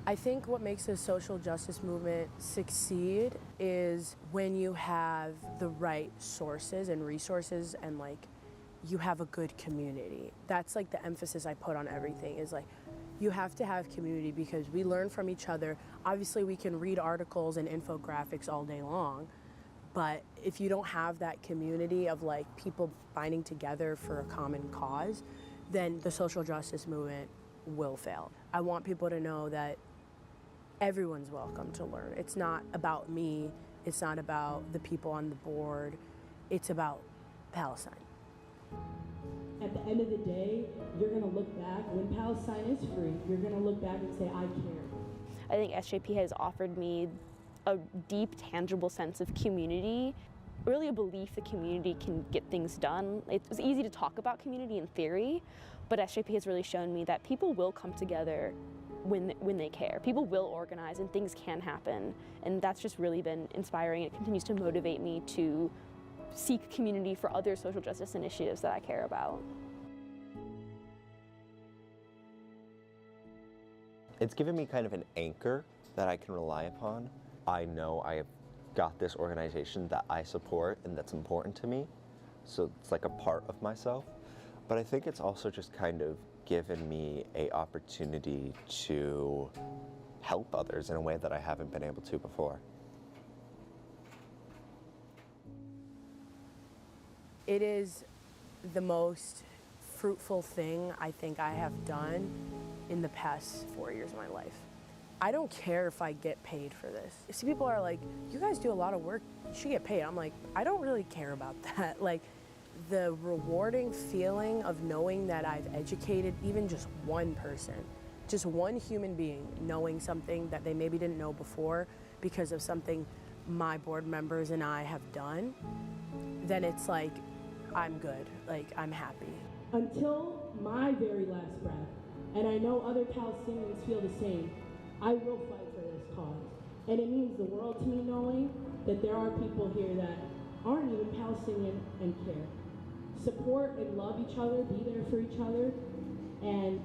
I think what makes the social justice movement succeed is when you have the right sources and resources and like you have a good community. That's like the emphasis I put on everything is like you have to have community because we learn from each other. Obviously we can read articles and infographics all day long, but if you don't have that community of like people binding together for a common cause, then the social justice movement will fail. I want people to know that everyone's welcome to learn. It's not about me, it's not about the people on the board, it's about Palestine. At the end of the day, you're gonna look back, when Palestine is free, you're gonna look back and say, I care. I think SJP has offered me a deep, tangible sense of community, really a belief the community can get things done. It was easy to talk about community in theory, but SJP has really shown me that people will come together when they care. People will organize and things can happen, and that's just really been inspiring. It continues to motivate me to seek community for other social justice initiatives that I care about. It's given me kind of an anchor that I can rely upon. I know I have got this organization that I support and that's important to me, so it's like a part of myself. But I think it's also just kind of given me an opportunity to help others in a way that I haven't been able to before. It is the most fruitful thing I think I have done in the past 4 years of my life. I don't care if I get paid for this. See, people are like, you guys do a lot of work, you should get paid. I'm like, I don't really care about that. Like, the rewarding feeling of knowing that I've educated even just one person, just one human being knowing something that they maybe didn't know before because of something my board members and I have done, then it's like, I'm good, like I'm happy. Until my very last breath, and I know other Palestinians feel the same, I will fight for this cause. And it means the world to me knowing that there are people here that aren't even Palestinian and care. Support and love each other, be there for each other, and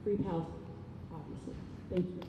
free Palestine, obviously. Thank you.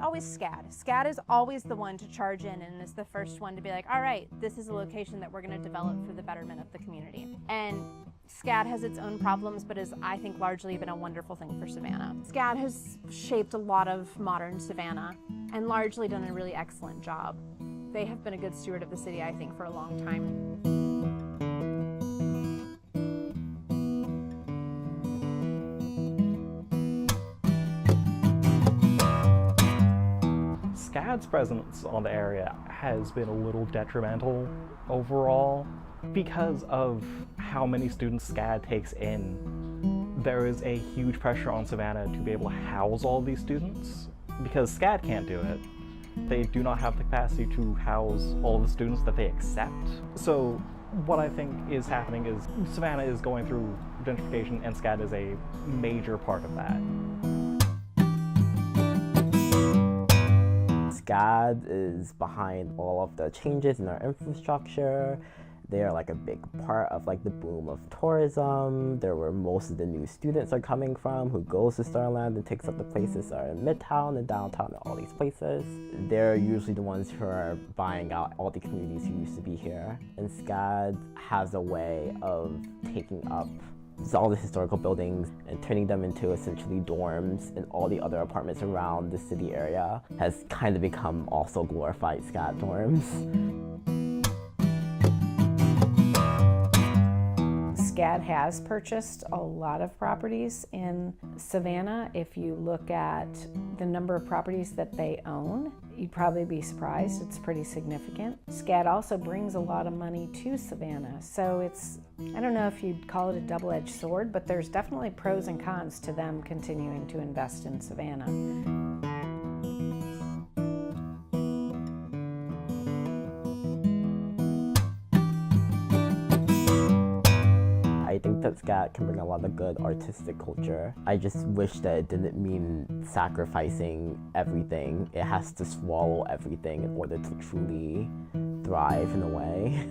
Always SCAD. SCAD is always the one to charge in and is the first one to be like, all right, this is a location that we're going to develop for the betterment of the community. And SCAD has its own problems, but has, I think, largely been a wonderful thing for Savannah. SCAD has shaped a lot of modern Savannah and largely done a really excellent job. They have been a good steward of the city, I think, for a long time. SCAD's presence on the area has been a little detrimental overall because of how many students SCAD takes in. There is a huge pressure on Savannah to be able to house all these students because SCAD can't do it. They do not have the capacity to house all the students that they accept. So what I think is happening is Savannah is going through gentrification and SCAD is a major part of that. SCAD is behind all of the changes in our infrastructure. They are like a big part of like the boom of tourism. They're where most of the new students are coming from, who goes to Starland and takes up the places that are in Midtown and downtown and all these places. They're usually the ones who are buying out all the communities who used to be here. And SCAD has a way of taking up all the historical buildings and turning them into essentially dorms, and all the other apartments around the city area has kind of become also glorified SCAD dorms. SCAD has purchased a lot of properties in Savannah. If you look at the number of properties that they own, you'd probably be surprised. It's pretty significant. SCAD also brings a lot of money to Savannah. So it's, I don't know if you'd call it a double-edged sword, but there's definitely pros and cons to them continuing to invest in Savannah. I think that SCAD can bring a lot of good artistic culture. I just wish that it didn't mean sacrificing everything. It has to swallow everything in order to truly thrive in a way.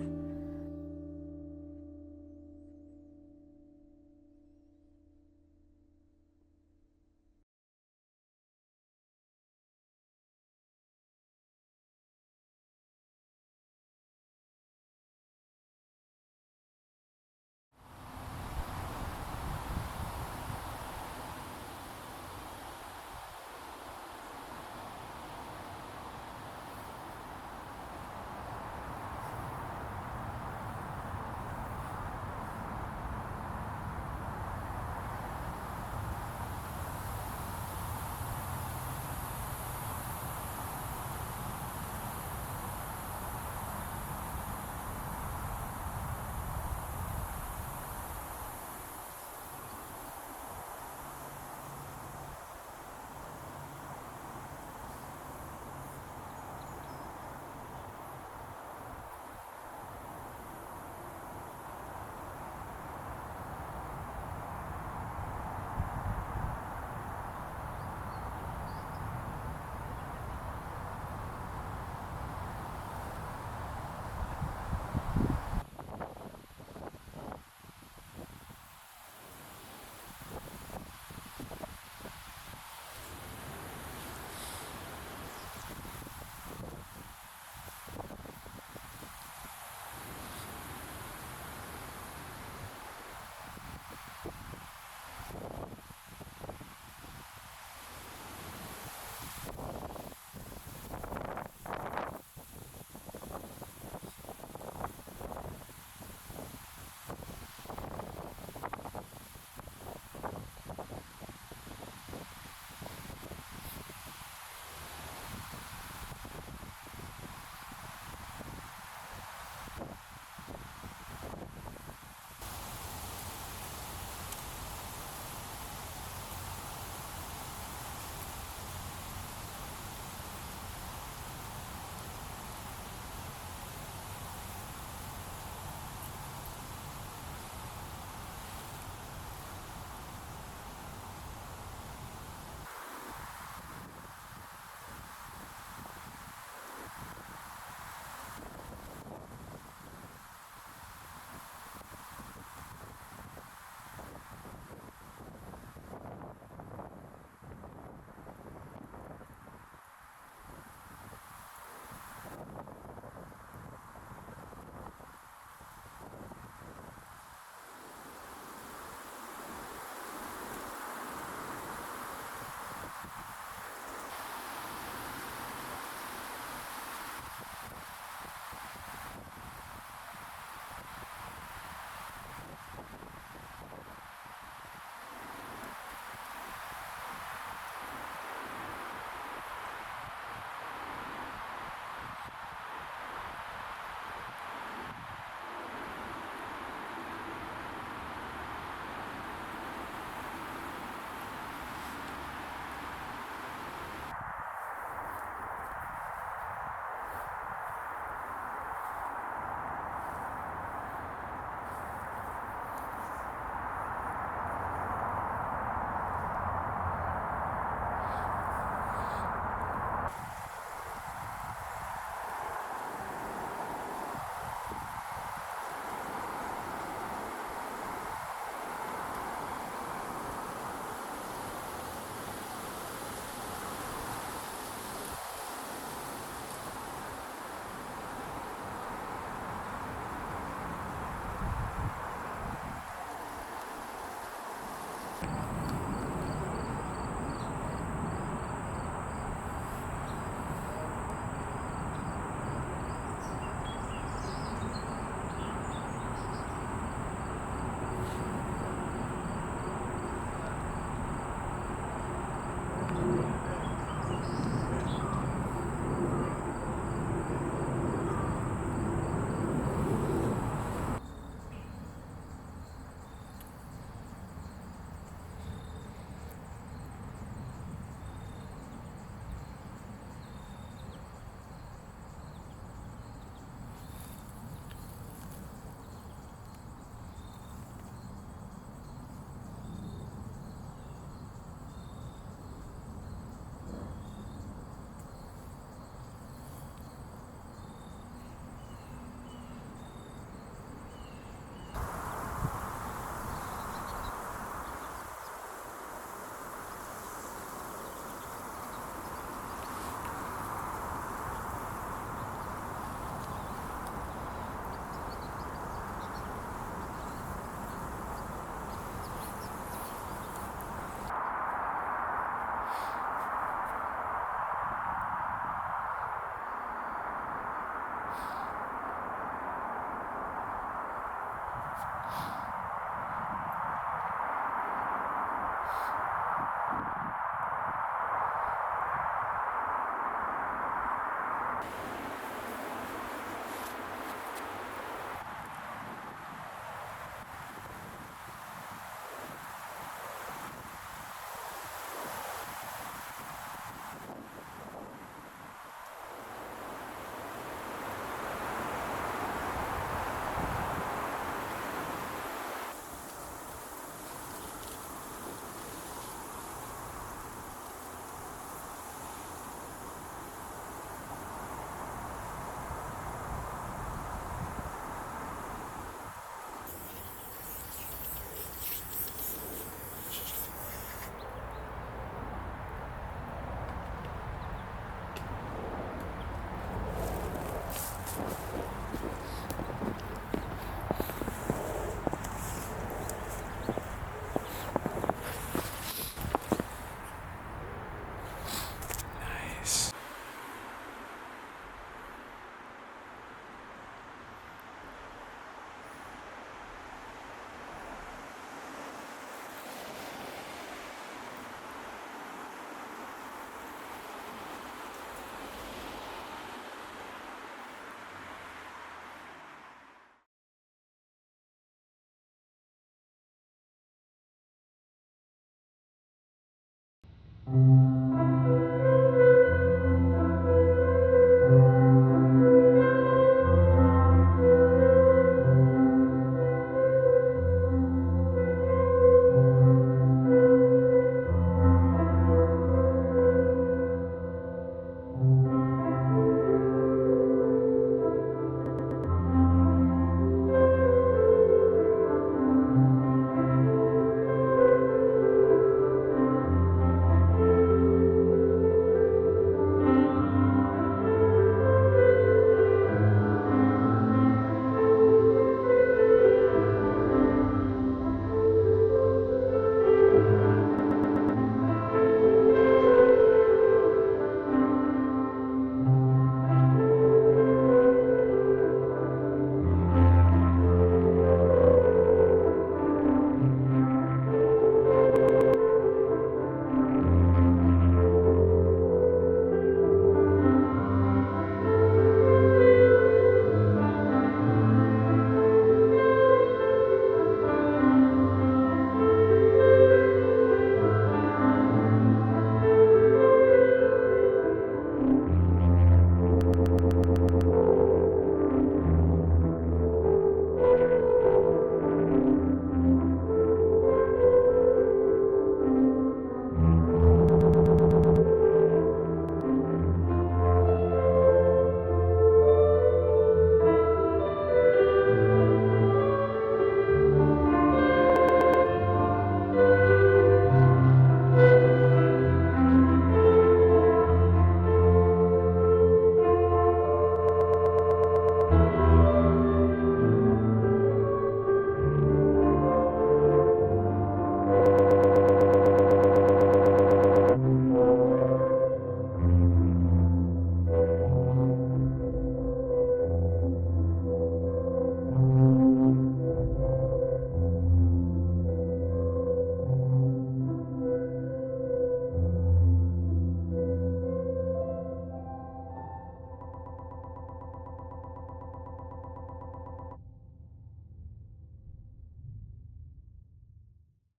Thank you.